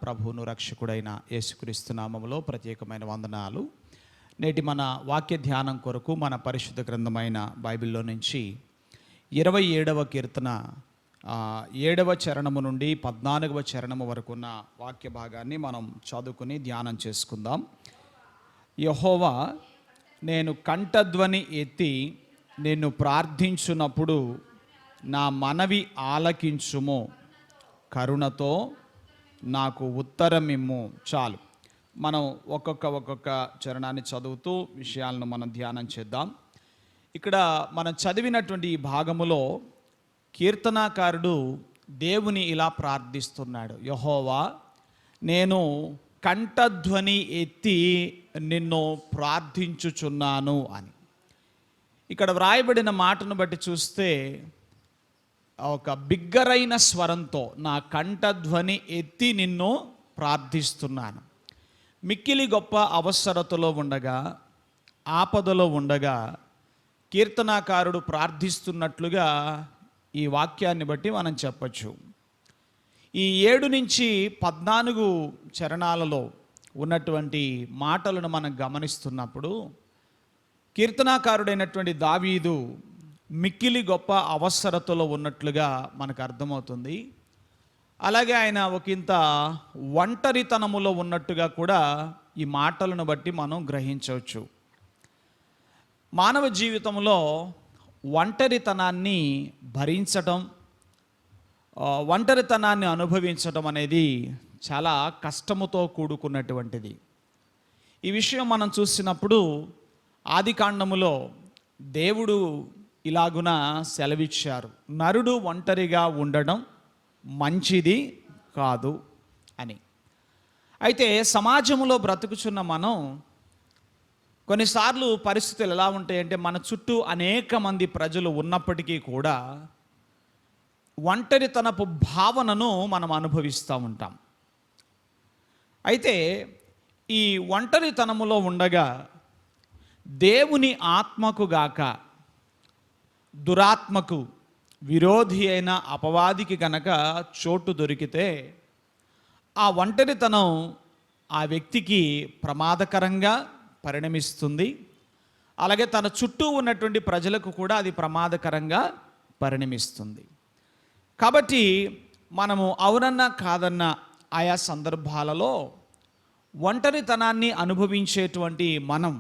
ప్రభువును రక్షకుడైన యేసుక్రీస్తు నామములో ప్రత్యేకమైన వందనాలు. నేటి మన వాక్య ధ్యానం కొరకు మన పరిశుద్ధ గ్రంథమైన బైబిల్లో నుంచి 27వ కీర్తన 7వ చరణము నుండి 14వ చరణము వరకు ఉన్న వాక్య భాగాన్ని మనం చదువుకుని ధ్యానం చేసుకుందాం. యెహోవా, నేను కంఠధ్వని ఎత్తి నిన్ను ప్రార్థించున్నప్పుడు నా మనవి ఆలకించుము, కరుణతో నాకు ఉత్తరమిమ్ము. చాలు, మనం ఒక్కొక్క చరణాన్ని చదువుతూ విషయాలను మనం ధ్యానం చేద్దాం. ఇక్కడ మనం చదివినటువంటి ఈ భాగములో కీర్తనాకారుడు దేవుని ఇలా ప్రార్థిస్తున్నాడు, యెహోవా, నేను కంఠధ్వని ఎత్తి నిన్ను ప్రార్థించుచున్నాను అని. ఇక్కడ వ్రాయబడిన మాటను బట్టి చూస్తే ఒక బిగ్గరైన స్వరంతో నా కంఠధ్వని ఎత్తి నిన్ను ప్రార్థిస్తున్నాను. మిక్కిలి గొప్ప అవసరతలో ఉండగా, ఆపదలో ఉండగా కీర్తనాకారుడు ప్రార్థిస్తున్నట్లుగా ఈ వాక్యాన్ని బట్టి మనం చెప్పచ్చు. ఈ 7 నుంచి 14 చరణాలలో ఉన్నటువంటి మాటలను మనం గమనిస్తున్నప్పుడు కీర్తనాకారుడైనటువంటి దావీదు మిక్కిలి గొప్ప అవసరతలో ఉన్నట్లుగా మనకు అర్థమవుతుంది. అలాగే ఆయన ఒకంత ఒంటరితనములో ఉన్నట్టుగా కూడా ఈ మాటలను బట్టి మనం గ్రహించవచ్చు. మానవ జీవితంలో ఒంటరితనాన్ని భరించటం, ఒంటరితనాన్ని అనుభవించటం అనేది చాలా కష్టముతో కూడుకున్నటువంటిది. ఈ విషయం మనం చూసినప్పుడు ఆదికాండములో దేవుడు ఇలాగున సెలవిచ్చారు, నరుడు ఒంటరిగా ఉండడం మంచిది కాదు అని. అయితే సమాజంలో బ్రతుకుచున్న మనం కొన్నిసార్లు పరిస్థితులు ఎలా ఉంటాయంటే, మన చుట్టూ అనేక మంది ప్రజలు ఉన్నప్పటికీ కూడా ఒంటరితనపు భావనను మనం అనుభవిస్తూ ఉంటాం. అయితే ఈ ఒంటరితనములో ఉండగా దేవుని ఆత్మకు గాక దురాత్మకు విరోధి అయిన అపవాదికి గనక చోటు దొరికితే ఆ ఒంటరితనం ఆ వ్యక్తికి ప్రమాదకరంగా పరిణమిస్తుంది. అలాగే తన చుట్టూ ఉన్నటువంటి ప్రజలకు కూడా అది ప్రమాదకరంగా పరిణమిస్తుంది. కాబట్టి మనము అవునన్నా కాదన్నా ఆయా సందర్భాలలో ఒంటరితనాన్ని అనుభవించేటువంటి మనం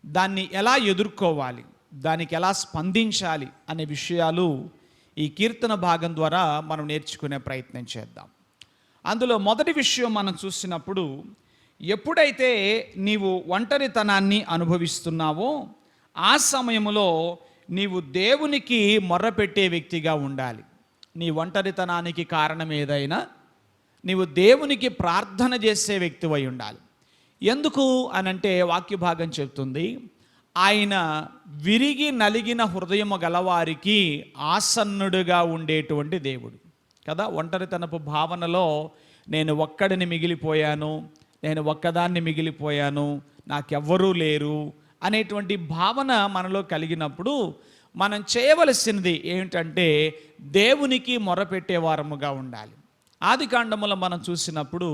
దాన్ని ఎలా ఎదుర్కోవాలి, దానికి ఎలా స్పందించాలి అనే విషయాలు ఈ కీర్తన భాగం ద్వారా మనం నేర్చుకునే ప్రయత్నం చేద్దాం. అందులో మొదటి విషయం మనం చూసినప్పుడు, ఎప్పుడైతే నీవు ఒంటరితనాన్ని అనుభవిస్తున్నావో ఆ సమయంలో నీవు దేవునికి మొర్రపెట్టే వ్యక్తిగా ఉండాలి. నీ ఒంటరితనానికి కారణం ఏదైనా నీవు దేవునికి ప్రార్థన చేసే వ్యక్తివై ఉండాలి. ఎందుకు అనంటే వాక్య భాగం చెప్తుంది, ఆయన విరిగి నలిగిన హృదయము గలవారికి ఆసన్నుడుగా ఉండేటువంటి దేవుడు కదా. ఒంటరితనపు భావనలో నేను ఒక్కడిని మిగిలిపోయాను, నేను ఒక్కదాన్ని మిగిలిపోయాను, నాకెవ్వరూ లేరు అనేటువంటి భావన మనలో కలిగినప్పుడు మనం చేయవలసినది ఏమిటంటే దేవునికి మొరపెట్టేవారముగా ఉండాలి. ఆదికాండములో మనం చూసినప్పుడు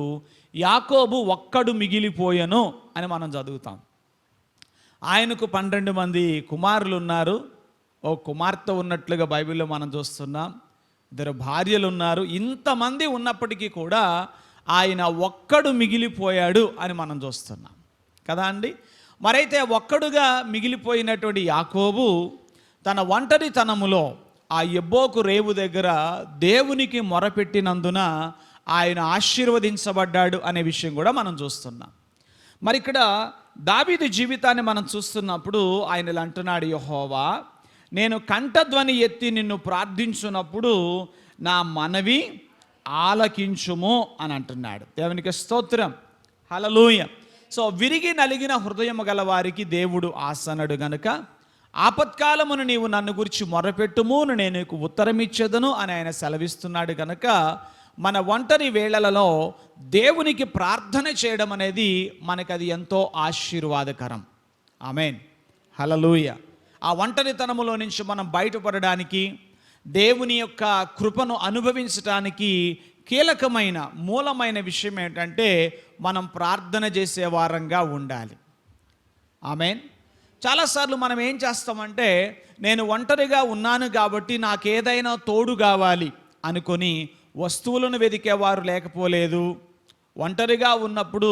యాకోబు ఒక్కడు మిగిలిపోయెను అని మనం చదువుతాం. ఆయనకు 12 మంది కుమారులు ఉన్నారు, ఓ కుమార్తె ఉన్నట్లుగా బైబిల్లో మనం చూస్తున్నాం, 2 భార్యలు ఉన్నారు. ఇంతమంది ఉన్నప్పటికీ కూడా ఆయన ఒక్కడు మిగిలిపోయాడు అని మనం చూస్తున్నాం కదా అండి. మరైతే ఒక్కడుగా మిగిలిపోయినటువంటి యాకోబు తన ఒంటరితనములో ఆ యబ్బోకు రేవు దగ్గర దేవునికి మొరపెట్టినందున ఆయన ఆశీర్వదించబడ్డాడు అనే విషయం కూడా మనం చూస్తున్నాం. మరి ఇక్కడ దావీదు జీవితాన్ని మనం చూస్తున్నప్పుడు ఆయన ఇలా అంటున్నాడు, యెహోవా, నేను కంఠధ్వని ఎత్తి నిన్ను ప్రార్థించున్నప్పుడు నా మనవి ఆలకించుము అని అంటున్నాడు. దేవునికి స్తోత్రం, హల్లెలూయ. సో విరిగి నలిగిన హృదయం గల వారికి దేవుడు ఆసనుడు గనుక ఆపత్కాలమును నీవు నన్ను గురించి మొరపెట్టుము, నేను నీకు ఉత్తరం ఇచ్చేదను అని ఆయన సెలవిస్తున్నాడు కనుక మన ఒంటరి వేళలలో దేవునికి ప్రార్థన చేయడం అనేది మనకు అది ఎంతో ఆశీర్వాదకరం. ఆమేన్, హల్లెలూయ. ఆ ఒంటరితనములో నుంచి మనం బయటపడడానికి, దేవుని యొక్క కృపను అనుభవించడానికి కీలకమైన మూలమైన విషయం ఏంటంటే మనం ప్రార్థన చేసే వారంగా ఉండాలి. ఆమేన్. చాలాసార్లు మనం ఏం చేస్తామంటే, నేను ఒంటరిగా ఉన్నాను కాబట్టి నాకేదైనా తోడు కావాలి అనుకొని వస్తువులను వెతికేవారు లేకపోలేదు. ఒంటరిగా ఉన్నప్పుడు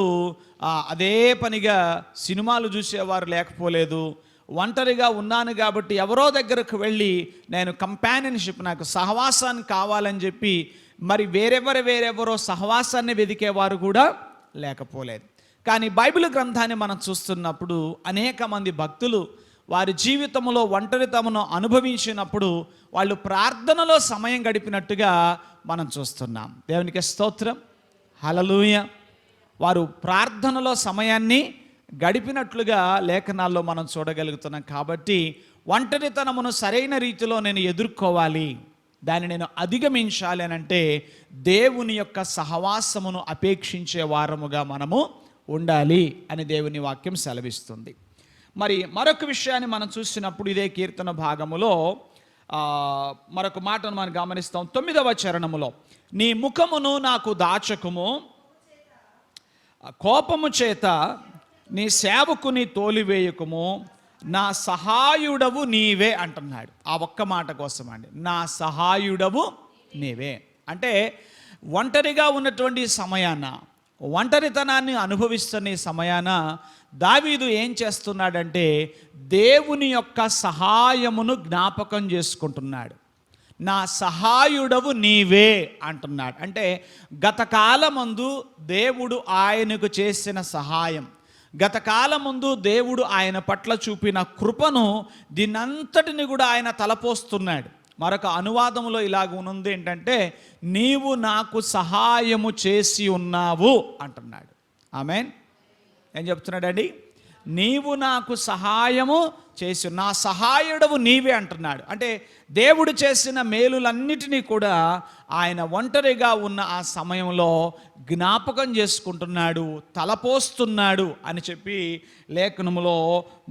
అదే పనిగా సినిమాలు చూసేవారు లేకపోలేదు. ఒంటరిగా ఉన్నాను కాబట్టి ఎవరో దగ్గరకు వెళ్ళి నేను కంపానియన్షిప్, నాకు సహవాసాన్ని కావాలని చెప్పి మరి వేరెవరో సహవాసాన్ని వెతికేవారు కూడా లేకపోలేదు. కానీ బైబిల్ గ్రంథాన్ని మనం చూస్తున్నప్పుడు అనేక మంది భక్తులు వారి జీవితంలో ఒంటరితనమును అనుభవించినప్పుడు వాళ్ళు ప్రార్థనలో సమయం గడిపినట్టుగా మనం చూస్తున్నాం. దేవునికి స్తోత్రం, హల్లెలూయా. వారు ప్రార్థనలో సమయాన్ని గడిపినట్లుగా లేఖనాల్లో మనం చూడగలుగుతున్నాం. కాబట్టి ఒంటరితనమును సరైన రీతిలో నేను ఎదుర్కోవాలి, దాన్ని నేను అధిగమించాలి అని అంటే దేవుని యొక్క సహవాసమును అపేక్షించే వారముగా మనము ఉండాలి అని దేవుని వాక్యం సెలవిస్తుంది. మరి మరొక విషయాన్ని మనం చూసినప్పుడు ఇదే కీర్తన భాగములో మరొక మాటను మనం గమనిస్తాం. 9వ చరణములో, నీ ముఖమును నాకు దాచకుము, కోపము చేత నీ సేవకుని తోలివేయకుము, నా సహాయుడవు నీవే అంటున్నాడు. ఆ ఒక్క మాట కోసం అండి, నా సహాయుడవు నీవే అంటే ఒంటరిగా ఉన్నటువంటి సమయాన, ఒంటరితనాన్ని అనుభవిస్తున్న ఈ సమయాన దావీదు ఏం చేస్తున్నాడంటే దేవుని యొక్క సహాయమును జ్ఞాపకం చేసుకుంటున్నాడు. నా సహాయుడవు నీవే అంటున్నాడు. అంటే గతకాలమందు దేవుడు ఆయనకు చేసిన సహాయం, గతకాలమందు దేవుడు ఆయన పట్ల చూపిన కృపను దీనంతటిని కూడా ఆయన తలపోస్తున్నాడు. మరొక అనువాదంలో ఇలాగ ఉంది ఏంటంటే, నీవు నాకు సహాయము చేసి ఉన్నావు అంటున్నాడు. ఆమేన్. ఏం చెప్తున్నాడండి? నీవు నాకు సహాయము చేసి, నా సహాయుడవు నీవే అంటున్నాడు. అంటే దేవుడు చేసిన మేలులన్నిటినీ కూడా ఆయన ఒంటరిగా ఉన్న ఆ సమయంలో జ్ఞాపకం చేసుకుంటున్నాడు, తలపోస్తున్నాడు అని చెప్పి లేఖనములో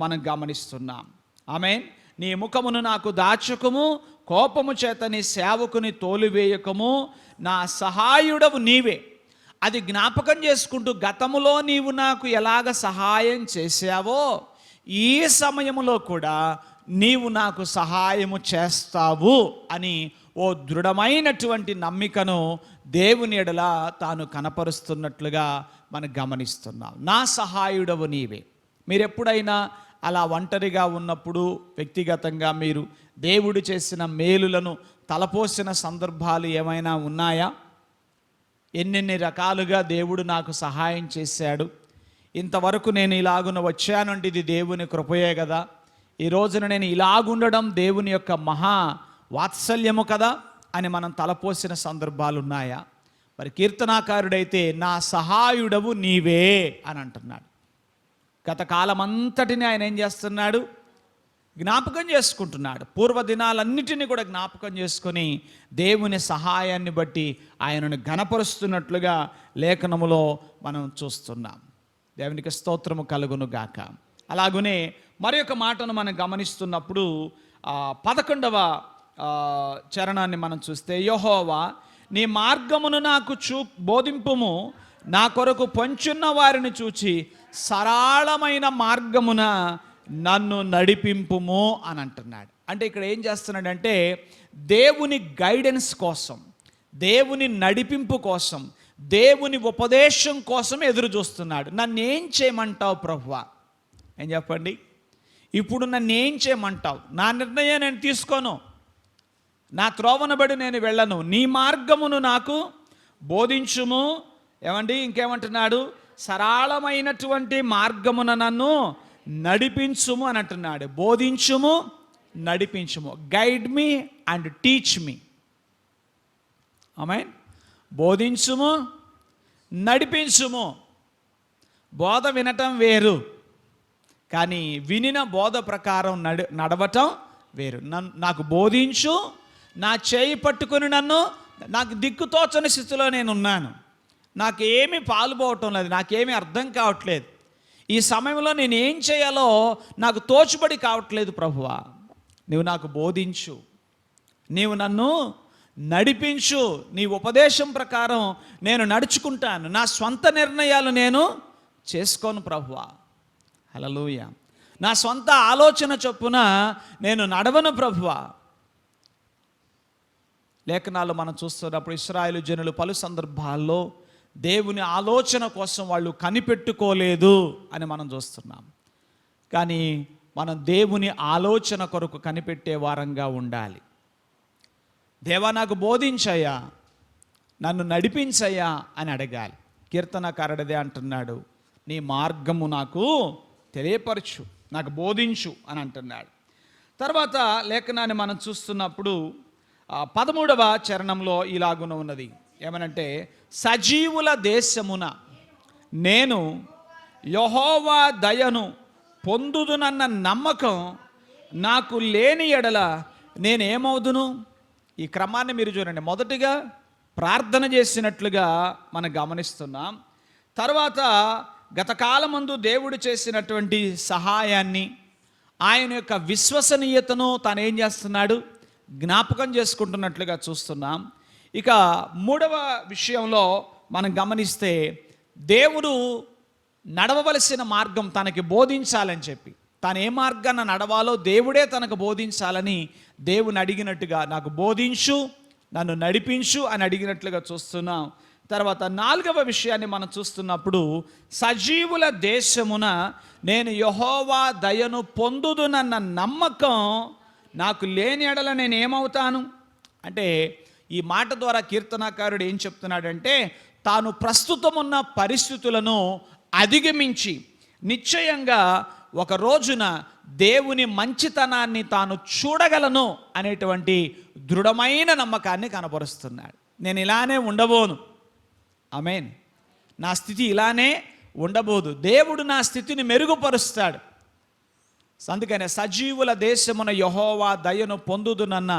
మనం గమనిస్తున్నాం. ఆమేన్. నీ ముఖమును నాకు దాచకము, కోపము చేత నీ సేవకుని తోలివేయకము, నా సహాయుడవు నీవే. అది జ్ఞాపకం చేసుకుంటూ గతములో నీవు నాకు ఎలాగ సహాయం చేశావో ఈ సమయంలో కూడా నీవు నాకు సహాయము చేస్తావు అని ఓ దృఢమైనటువంటి నమ్మికను దేవుని ఎడల తాను కనపరుస్తున్నట్లుగా మనం గమనిస్తున్నాం. నా సహాయుడవు నీవే. మీరు ఎప్పుడైనా అలా ఒంటరిగా ఉన్నప్పుడు వ్యక్తిగతంగా మీరు దేవుడు చేసిన మేలులను తలపోసిన సందర్భాలు ఏమైనా ఉన్నాయా? ఎన్నెన్ని రకాలుగా దేవుడు నాకు సహాయం చేశాడు, ఇంతవరకు నేను ఇలాగున వచ్చానంటే ఇది దేవుని కృపయే కదా, ఈ రోజున నేను ఇలాగుండడం దేవుని యొక్క మహా వాత్సల్యము కదా అని మనం తలపోసిన సందర్భాలు ఉన్నాయా? మరి కీర్తనాకారుడైతే నా సహాయుడవు నీవే అని అంటున్నాడు. గత కాలమంతటిని ఆయన ఏం చేస్తున్నాడు? జ్ఞాపకం చేసుకుంటున్నాడు. పూర్వదినాలన్నిటినీ కూడా జ్ఞాపకం చేసుకొని దేవుని సహాయాన్ని బట్టి ఆయనను ఘనపరుస్తున్నట్లుగా లేఖనములో మనం చూస్తున్నాం. దేవునికి స్తోత్రము కలుగును గాక. అలాగునే మరి ఒక మాటను మనం గమనిస్తున్నప్పుడు 11వ చరణాన్ని మనం చూస్తే, యెహోవా నీ మార్గమును నాకు బోధింపుము, నా కొరకు పొంచున్న వారిని చూచి సరళమైన మార్గమున నన్ను నడిపింపుము అని అంటున్నాడు. అంటే ఇక్కడ ఏం చేస్తున్నాడంటే దేవుని గైడెన్స్ కోసం, దేవుని నడిపింపు కోసం, దేవుని ఉపదేశం కోసం ఎదురు చూస్తున్నాడు. నన్ను ఏం చేయమంటావు ప్రభువా? ఏం చెప్పండి, ఇప్పుడు నన్ను ఏం చేయమంటావు? నా నిర్ణయం నేను తీసుకోను, నా త్రోవను బడి నేను వెళ్ళను, నీ మార్గమును నాకు బోధించుము. ఏమండి ఇంకేమంటున్నాడు? సరళమైనటువంటి మార్గమున నన్ను నడిపించుము అని అంటున్నాడు. బోధించుము, నడిపించుము. Guide me and teach me. Amen. బోధించుము, నడిపించుము. బోధ వినటం వేరు, కానీ వినిన బోధ ప్రకారం నడవటం వేరు. నాకు బోధించు, నా చేయి పట్టుకొని నన్ను, నాకు దిక్కుతోచని స్థితిలో నేను ఉన్నాను, నాకేమీ పాలుపోవటం లేదు, నాకేమీ అర్థం కావట్లేదు, ఈ సమయంలో నేను ఏం చేయాలో నాకు తోచుబడి కావట్లేదు ప్రభువా, నీవు నాకు బోధించు, నీవు నన్ను నడిపించు, నీ ఉపదేశం ప్రకారం నేను నడుచుకుంటాను, నా స్వంత నిర్ణయాలు నేను చేసుకోను ప్రభువా. హల్లెలూయా. నా స్వంత ఆలోచన చొప్పున నేను నడవను ప్రభువా. లేఖనాలు మనం చూస్తున్నప్పుడు ఇశ్రాయేలు జనులు పలు సందర్భాల్లో దేవుని ఆలోచన కోసం వాళ్ళు కనిపెట్టుకోలేదు అని మనం చూస్తున్నాం. కానీ మనం దేవుని ఆలోచన కొరకు కనిపెట్టే వారంగా ఉండాలి. దేవా నాకు బోధించయ్యా, నన్ను నడిపించయ్యా అని అడగాలి. కీర్తనకారుడిదే అంటున్నాడు, నీ మార్గము నాకు తెలియపరచు, నాకు బోధించు అని అంటున్నాడు. తర్వాత లేఖనాన్ని మనం చూస్తున్నప్పుడు 13వ చరణంలో ఇలాగున ఉన్నది, ఏమనంటే సజీవుల దేశమున నేను యెహోవా దయను పొందుదునన్న నమ్మకం నాకు లేని ఎడల నేనేమవుదును. ఈ క్రమాన్ని మీరు చూడండి. మొదటిగా ప్రార్థన చేసినట్లుగా మనం గమనిస్తున్నాం. తర్వాత గతకాలమందు దేవుడు చేసినటువంటి సహాయాన్ని, ఆయన యొక్క విశ్వసనీయతను తాను ఏం చేస్తున్నాడు, జ్ఞాపకం చేసుకుంటున్నట్లుగా చూస్తున్నాం. ఇక 3వ విషయంలో మనం గమనిస్తే దేవుడు నడవవలసిన మార్గం తనకి బోధించాలని చెప్పి, తాను ఏ మార్గాన్ని నడవాలో దేవుడే తనకు బోధించాలని దేవుని అడిగినట్టుగా, నాకు బోధించు, నన్ను నడిపించు అని అడిగినట్లుగా చూస్తున్నాం. తర్వాత 4వ విషయాన్ని మనం చూస్తున్నప్పుడు సజీవుల దేశమున నేను యెహోవా దయను పొందుదునన్న నమ్మకం నాకు లేని ఎడల నేను ఏమవుతాను అంటే, ఈ మాట ద్వారా కీర్తనాకారుడు ఏం చెప్తున్నాడంటే, తాను ప్రస్తుతం ఉన్న పరిస్థితులను అధిగమించి నిశ్చయంగా ఒక రోజున దేవుని మంచితనాన్ని తాను చూడగలను అనేటువంటి దృఢమైన నమ్మకాన్ని కనపరుస్తున్నాడు. నేను ఇలానే ఉండబోను, ఆమేన్, నా స్థితి ఇలానే ఉండబోదు, దేవుడు నా స్థితిని మెరుగుపరుస్తాడు. అందుకనే సజీవుల దేశమున యెహోవా దయను పొందుదునన్న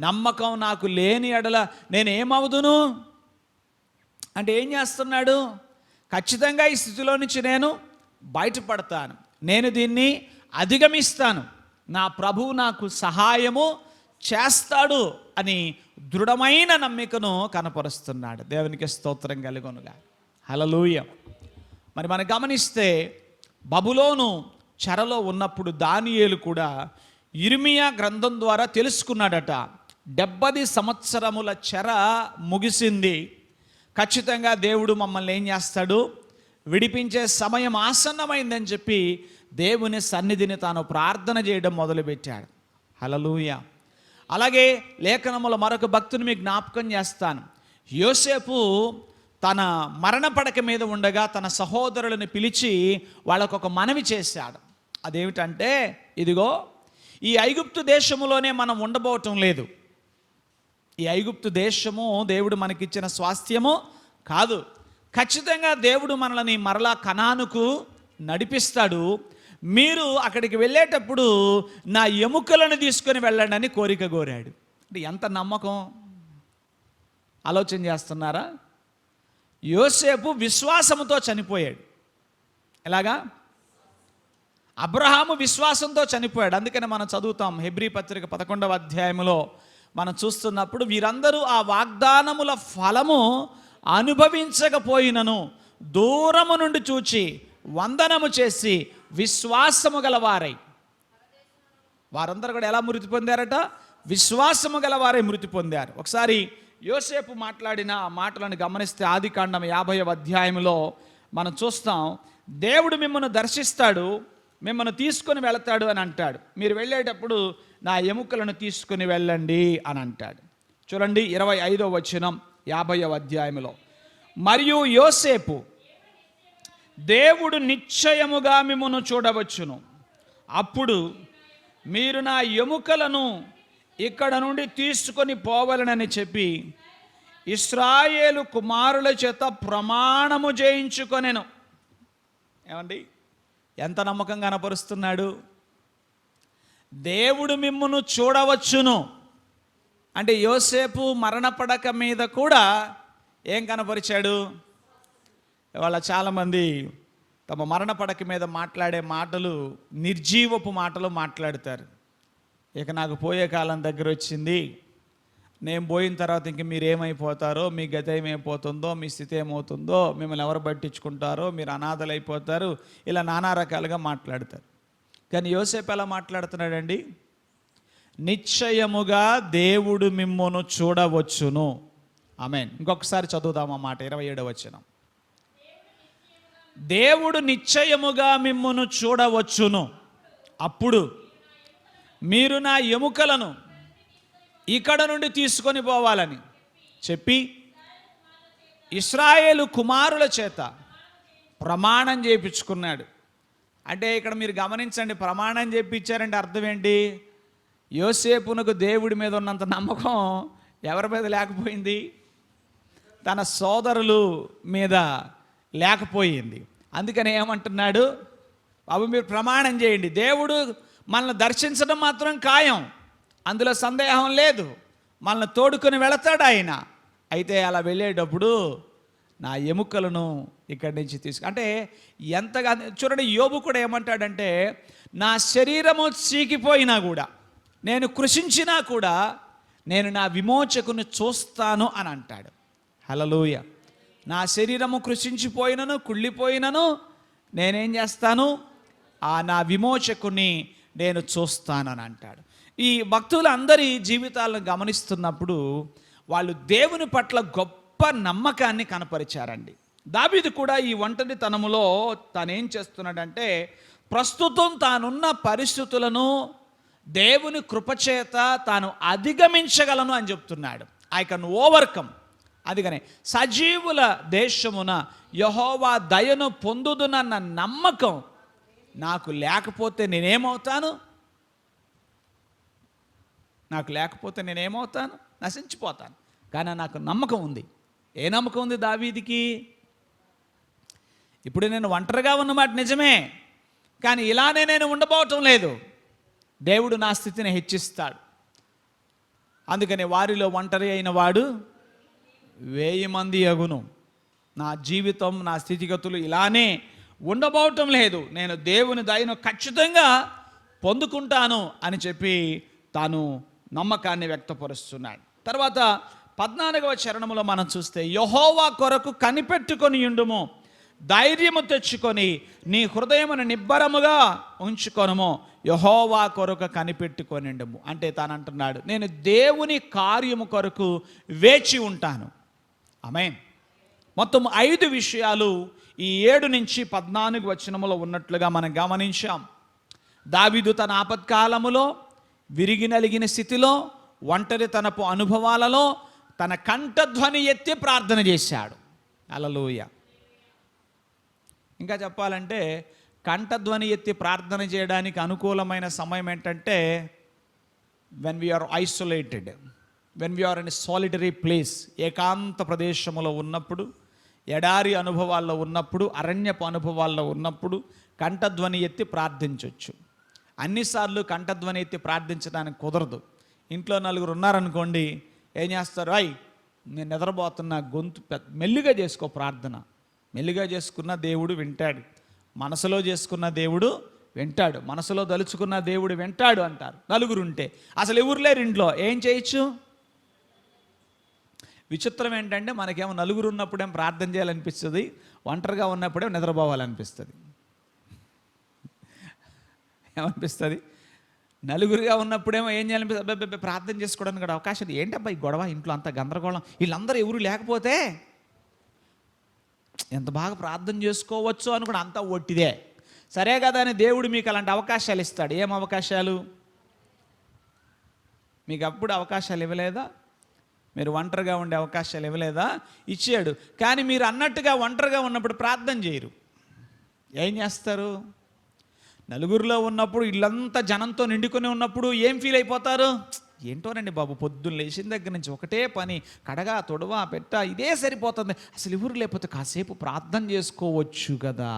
నమ్మకం నాకు లేని ఎడల నేను ఏమవుదును అంటే ఏం చేస్తున్నాడు, ఖచ్చితంగా ఈ స్థితిలో నుంచి నేను బయటపడతాను, నేను దీన్ని అధిగమిస్తాను, నా ప్రభువు నాకు సహాయము చేస్తాడు అని దృఢమైన నమ్మికను కనపరుస్తున్నాడు. దేవునికి స్తోత్రం కలుగునుగా. హల్లెలూయా. మరి మనం గమనిస్తే బబులోను చెరలో ఉన్నప్పుడు దానియేలు కూడా యిర్మీయా గ్రంథం ద్వారా తెలుసుకున్నాడట, 70 సంవత్సరముల చెర ముగిసింది, ఖచ్చితంగా దేవుడు మమ్మల్ని ఏం చేస్తాడు, విడిపించే సమయం ఆసన్నమైందని చెప్పి దేవుని సన్నిధిని తాను ప్రార్థన చేయడం మొదలుపెట్టాడు. హల్లెలూయా. అలాగే లేఖనముల మరొక భక్తుని మీకు జ్ఞాపకం చేస్తాను. యోసేపు తన మరణ పడక మీద ఉండగా తన సహోదరులను పిలిచి వాళ్ళకు ఒక మనవి చేశాడు. అదేమిటంటే, ఇదిగో ఈ ఐగుప్తు దేశములోనే మనం ఉండబోవటం లేదు, ఈ ఐగుప్తు దేశము దేవుడు మనకిచ్చిన స్వాస్థ్యము కాదు, ఖచ్చితంగా దేవుడు మనల్ని మరలా కనానుకు నడిపిస్తాడు, మీరు అక్కడికి వెళ్ళేటప్పుడు నా ఎముకలను తీసుకొని వెళ్ళండి అని కోరిక కోరాడు. అంటే ఎంత నమ్మకం ఆలోచన చేస్తున్నారా? యోసేపు విశ్వాసముతో చనిపోయాడు. ఎలాగా? అబ్రహాము విశ్వాసంతో చనిపోయాడు. అందుకని మనం చదువుతాం హెబ్రీ పత్రిక 11వ అధ్యాయంలో మనం చూస్తున్నప్పుడు, వీరందరూ ఆ వాగ్దానముల ఫలము అనుభవించకపోయినను దూరము నుండి చూచి వందనము చేసి విశ్వాసము గలవారై, వారందరూ కూడా ఎలా మృతి పొందారట? విశ్వాసము గలవారై మృతి పొందారు. ఒకసారి యోసేపు మాట్లాడిన ఆ మాటలను గమనిస్తే ఆదికాండం 50వ అధ్యాయంలో మనం చూస్తాం, దేవుడు మిమ్మల్ని దర్శిస్తాడు, మిమ్మల్ని తీసుకొని వెళతాడు అని అంటాడు, మీరు వెళ్ళేటప్పుడు నా ఎముకలను తీసుకొని వెళ్ళండి అని అంటాడు. చూడండి 25వ వచనం 50వ అధ్యాయంలో, మరియు యోసేపు దేవుడు నిశ్చయముగా మిమ్మును చూడవచ్చును, అప్పుడు మీరు నా ఎముకలను ఇక్కడ నుండి తీసుకొని పోవాలనని చెప్పి ఇశ్రాయేలు కుమారుల చేత ప్రమాణము చేయించుకొనెను. ఏమండి, ఎంత నమ్మకం కనపరుస్తున్నాడు? దేవుడు మిమ్మును చూడవచ్చును అంటే యోసేపు మరణపడక మీద కూడా ఏం కనపరిచాడు? ఇవాళ చాలామంది తమ మరణపడక మీద మాట్లాడే మాటలు నిర్జీవపు మాటలు మాట్లాడతారు. ఇక నాకు పోయే కాలం దగ్గర వచ్చింది, నేను పోయిన తర్వాత ఇంక మీరు ఏమైపోతారో, మీ గతి ఏమైపోతుందో, మీ స్థితి ఏమవుతుందో, మిమ్మల్ని ఎవరు పట్టించుకుంటారో, మీరు అనాథలు అయిపోతారు, ఇలా నానా రకాలుగా మాట్లాడతారు. కానీ యోసేపు ఎలా మాట్లాడుతున్నాడండి? నిశ్చయముగా దేవుడు మిమ్మును చూడవచ్చును. ఆమేన్. ఇంకొకసారి చదువుదాం ఆ మాట, 27వ వచనం. దేవుడు నిశ్చయముగా మిమ్మును చూడవచ్చును, అప్పుడు మీరు నా ఎముకలను ఇక్కడ నుండి తీసుకొని పోవాలని చెప్పి ఇశ్రాయేలు కుమారుల చేత ప్రమాణం చేయించుకున్నాడు. అంటే ఇక్కడ మీరు గమనించండి, ప్రమాణం చేయించారంటే అర్థం ఏంటి? యోసేపునకు దేవుడి మీద ఉన్నంత నమ్మకం ఎవరి మీద లేకపోయింది? తన సోదరులు మీద లేకపోయింది. అందుకని ఏమంటున్నాడు? బాబు మీరు ప్రమాణం చేయండి, దేవుడు మనల్ని దర్శించడం మాత్రం ఖాయం, అందులో సందేహం లేదు, మనల్ని తోడుకొని వెళతాడు ఆయన. అయితే అలా వెళ్ళేటప్పుడు నా ఎముకలను ఇక్కడి నుంచి అంటే ఎంతగా చూడండి, యోబు కూడా ఏమంటాడంటే, నా శరీరము చీకిపోయినా కూడా, నేను కృషించినా కూడా నేను నా విమోచకుని చూస్తాను అని అంటాడు. హల్లెలూయా. నా శరీరము కృషించిపోయినను, కుళ్ళిపోయినను నేనేం చేస్తాను? నా విమోచకుని నేను చూస్తానని అంటాడు. ఈ భక్తులందరి జీవితాలను గమనిస్తున్నప్పుడు వాళ్ళు దేవుని పట్ల గొప్ప నమ్మకాన్ని కనపరిచారండి. దావీదు కూడా ఈ ఒంటరితనములో తానేం చేస్తున్నాడంటే, ప్రస్తుతం తానున్న పరిస్థితులను దేవుని కృపచేత తాను అధిగమించగలను అని చెప్తున్నాడు. I can overcome. అందుకనే సజీవుల దేశమున యెహోవా దయను పొందుదునన్న నమ్మకం నాకు లేకపోతే నేనేమవుతాను? నశించిపోతాను. కానీ నాకు నమ్మకం ఉంది. ఏ నమ్మకం ఉంది దావీదుకి? ఇప్పుడు నేను ఒంటరిగా ఉన్నమాట నిజమే, కానీ ఇలానే నేను ఉండబోవటం లేదు. దేవుడు నా స్థితిని హెచ్చిస్తాడు. అందుకని వారిలో ఒంటరి అయిన వాడు 1000 మంది అగును. నా జీవితం, నా స్థితిగతులు ఇలానే ఉండబోవటం లేదు, నేను దేవుని దయను ఖచ్చితంగా పొందుకుంటాను అని చెప్పి తాను నమ్మకాన్ని వ్యక్తపరుస్తున్నాడు. తర్వాత 14వ చరణములో మనం చూస్తే, యెహోవా కొరకు కనిపెట్టుకొని ఉండుము, ధైర్యము తెచ్చుకొని నీ హృదయమును నిబ్బరముగా ఉంచుకొనుము, యెహోవా కొరకు కనిపెట్టుకొని ఉండుము. అంటే తాను అంటున్నాడు, నేను దేవుని కార్యము కొరకు వేచి ఉంటాను. ఆమేన్. మొత్తం 5 విషయాలు ఈ 7 నుంచి 14 వచనములో ఉన్నట్లుగా మనం గమనించాం. దావీదు తన ఆపత్కాలములో, విరిగి నలిగిన స్థితిలో, ఒంటరితనపు అనుభవాలలో తన కంఠధ్వని ఎత్తి ప్రార్థన చేశాడు. హల్లెలూయా. ఇంకా చెప్పాలంటే కంఠధ్వని ఎత్తి ప్రార్థన చేయడానికి అనుకూలమైన సమయం ఏంటంటే, when we are isolated, when we are in solitary place, ఏకాంత ప్రదేశంలో ఉన్నప్పుడు, ఎడారి అనుభవాల్లో ఉన్నప్పుడు, అరణ్యపు అనుభవాల్లో ఉన్నప్పుడు కంఠధ్వని ఎత్తి ప్రార్థించవచ్చు. అన్నిసార్లు కంఠధ్వని ఎత్తి ప్రార్థించడానికి కుదరదు. ఇంట్లో 4 ఉన్నారనుకోండి, ఏం చేస్తారు? నేను నిద్రపోతున్నా, గొంతు మెల్లిగా చేసుకో ప్రార్థన. మెల్లిగా చేసుకున్న దేవుడు వింటాడు, మనసులో చేసుకున్న దేవుడు వింటాడు, మనసులో దలుచుకున్న దేవుడు వింటాడు అంటారు. 4 ఉంటే అసలు ఎవరు లేరు ఇంట్లో, ఏం చేయొచ్చు? విచిత్రం ఏంటంటే, మనకేమో 4 ఉన్నప్పుడేం ప్రార్థన చేయాలనిపిస్తుంది, ఒంటరిగా ఉన్నప్పుడే నిద్రపోవాలనిపిస్తుంది. ఏమనిపిస్తుంది? 4గా ఉన్నప్పుడేమో ఏం చేయాలనిపిస్తుంది? ప్రార్థన చేసుకోవడానికి కూడా అవకాశం. ఏంటబ్బా ఈ గొడవ, ఇంట్లో అంత గందరగోళం, వీళ్ళందరూ ఎవరు లేకపోతే ఎంత బాగా ప్రార్థన చేసుకోవచ్చు అని కూడా అంతా ఒట్టిదే. సరే కదా అని దేవుడు మీకు అలాంటి అవకాశాలు ఇస్తాడు. ఏం అవకాశాలు? మీకు అప్పుడు అవకాశాలు ఇవ్వలేదా? మీరు ఒంటరిగా ఉండే అవకాశాలు ఇవ్వలేదా? ఇచ్చాడు. కానీ మీరు అన్నట్టుగా ఒంటరిగా ఉన్నప్పుడు ప్రార్థన చేయరు. ఏం చేస్తారు? 4 ఉన్నప్పుడు, ఇల్లంతా జనంతో నిండుకొని ఉన్నప్పుడు ఏం ఫీల్ అయిపోతారు? ఏంటోనండి బాబు, పొద్దున్న లేచిన దగ్గర నుంచి ఒకటే పని, కడగా తొడవా పెట్ట, ఇదే సరిపోతుంది, అసలు ఎవరు లేకపోతే కాసేపు ప్రార్థన చేసుకోవచ్చు కదా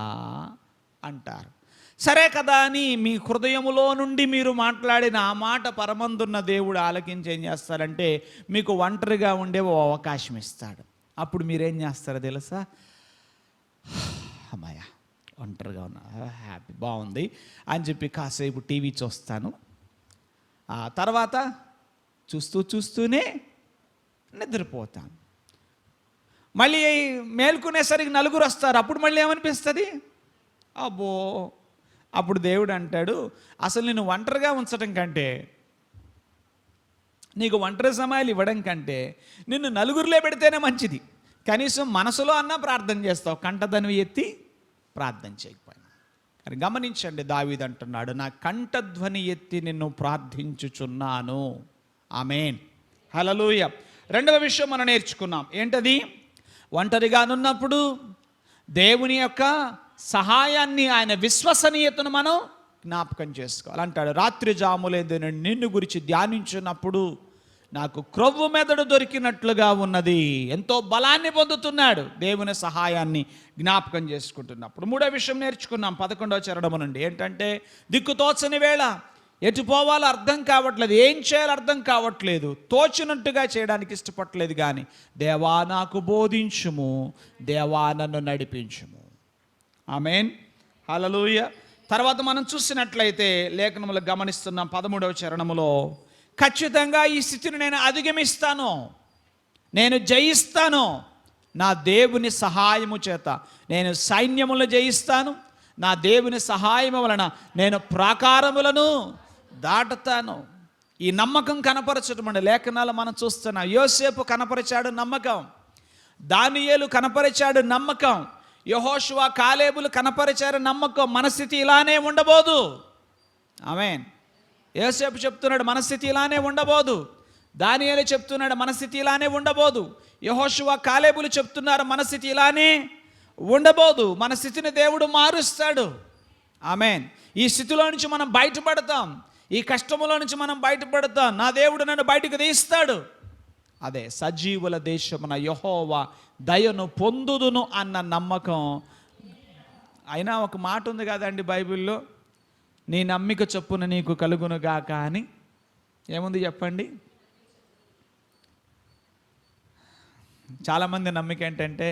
అంటారు. సరే కదా అని మీ హృదయములో నుండి మీరు మాట్లాడిన ఆ మాట పరమందున్న దేవుడు ఆలకించి ఏం చేస్తారంటే, మీకు ఒంటరిగా ఉండే ఓ అవకాశం ఇస్తాడు. అప్పుడు మీరేం చేస్తారో తెలుసా? అమ్మాయ ఒంటరిగా ఉన్నా, హ్యాపీ, బాగుంది అని చెప్పి కాసేపు టీవీ చూస్తాను, ఆ తర్వాత చూస్తూనే నిద్రపోతాను. మళ్ళీ మేల్కొనేసరికి నలుగురు వస్తారు, అప్పుడు మళ్ళీ ఏమనిపిస్తుంది? అబ్బో. అప్పుడు దేవుడు అంటాడు, అసలు నిన్ను ఒంటరిగా ఉంచడం కంటే, నీకు ఒంటరి సమయాలు ఇవ్వడం కంటే నిన్ను నలుగురిలో పెడితేనే మంచిది. కనీసం మనసులో అన్నా ప్రార్థన చేస్తావు, కంటధనివి ఎత్తి ప్రార్థన చేయకపోయినా. కానీ గమనించండి, దావీదు అంటున్నాడు, నా కంఠధ్వని ఎత్తి నిన్ను ప్రార్థించుచున్నాను. ఆమేన్, హల్లెలూయా. రెండవ విషయం మనం నేర్చుకున్నాం, ఏంటది? ఒంటరిగానున్నప్పుడు దేవుని యొక్క సహాయాన్ని, ఆయన విశ్వసనీయతను మనం జ్ఞాపకం చేసుకోవాలి. అంటాడు, రాత్రి జాములేదో నిన్ను గురించి ధ్యానించినప్పుడు నాకు క్రొవ్వు మెదడు దొరికినట్లుగా ఉన్నది. ఎంతో బలాన్ని పొందుతున్నాడు దేవుని సహాయాన్ని జ్ఞాపకం చేసుకుంటున్నప్పుడు. మూడో విషయం నేర్చుకున్నాం 11వ చరణము నుండి, ఏంటంటే దిక్కుతోచని వేళ, ఎటు పోవాలో అర్థం కావట్లేదు, ఏం చేయాలో అర్థం కావట్లేదు, తోచినట్టుగా చేయడానికి ఇష్టపడలేదు. కానీ దేవా నాకు బోధించుము, దేవా నన్ను నడిపించుము. ఆమేన్, హల్లెలూయా. తర్వాత మనం చూసినట్లయితే లేఖనములు గమనిస్తున్నాం 13వ చరణములో, ఖచ్చితంగా ఈ స్థితిని నేను అధిగమిస్తాను, నేను జయిస్తాను, నా దేవుని సహాయము చేత నేను సైన్యములను జయిస్తాను, నా దేవుని సహాయము వలన నేను ప్రాకారములను దాటుతాను. ఈ నమ్మకం కనపరచడం అండి లేఖనాలు మనం చూస్తున్నాం. యోసేపు కనపరిచాడు నమ్మకం, దానియేలు కనపరిచాడు నమ్మకం, యెహోషువ కాలేబులు కనపరిచారు నమ్మకం. మన స్థితి ఇలానే ఉండబోదు. ఆమేన్. యోసేపు చెప్తున్నాడు మన స్థితి ఇలానే ఉండబోదు. దానియేలు చెప్తున్నాడు మన స్థితి ఇలానే ఉండబోదు. యెహోషువ కాలేబులు చెప్తున్నారు మన స్థితి ఇలానే ఉండబోదు. మన స్థితిని దేవుడు మారుస్తాడు. ఆమేన్. ఈ స్థితిలో నుంచి మనం బయటపడతాం, ఈ కష్టములో నుంచి మనం బయటపడతాం. నా దేవుడు నన్ను బయటకు తీస్తాడు. అదే సజీవుల దేశమున యెహోవా దయను పొందుదును అన్న నమ్మకం. అయినా ఒక మాట ఉంది కదండి బైబిల్లో, నీ నమ్మిక చొప్పున నీకు కలుగునుగాక అని. ఏముంది చెప్పండి? చాలామంది నమ్మిక ఏంటంటే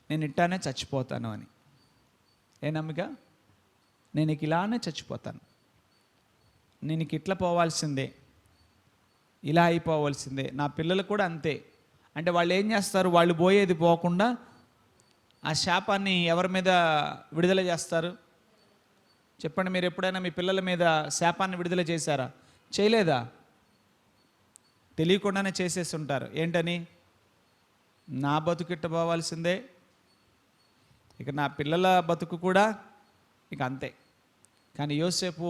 నేను ఇట్టానే చచ్చిపోతాను అని. ఏ నమ్మిక? నేను ఇలానే చచ్చిపోతాను, నేను ఇట్లా పోవాల్సిందే, ఇలా అయిపోవాల్సిందే. నా పిల్లలు కూడా అంతే. అంటే వాళ్ళు ఏం చేస్తారు? వాళ్ళు పోయేది పోకుండా ఆ శాపాన్ని ఎవరి మీద విడుదల చేస్తారు చెప్పండి? మీరు ఎప్పుడైనా మీ పిల్లల మీద శాపాన్ని విడుదల చేశారా? చేయలేదా? తెలియకుండానే చేసేసి ఉంటారు. ఏంటని? నా బతుకిట్ట పోవాల్సిందే, ఇక నా పిల్లల బతుకు కూడా ఇక అంతే. కానీ యోసేపు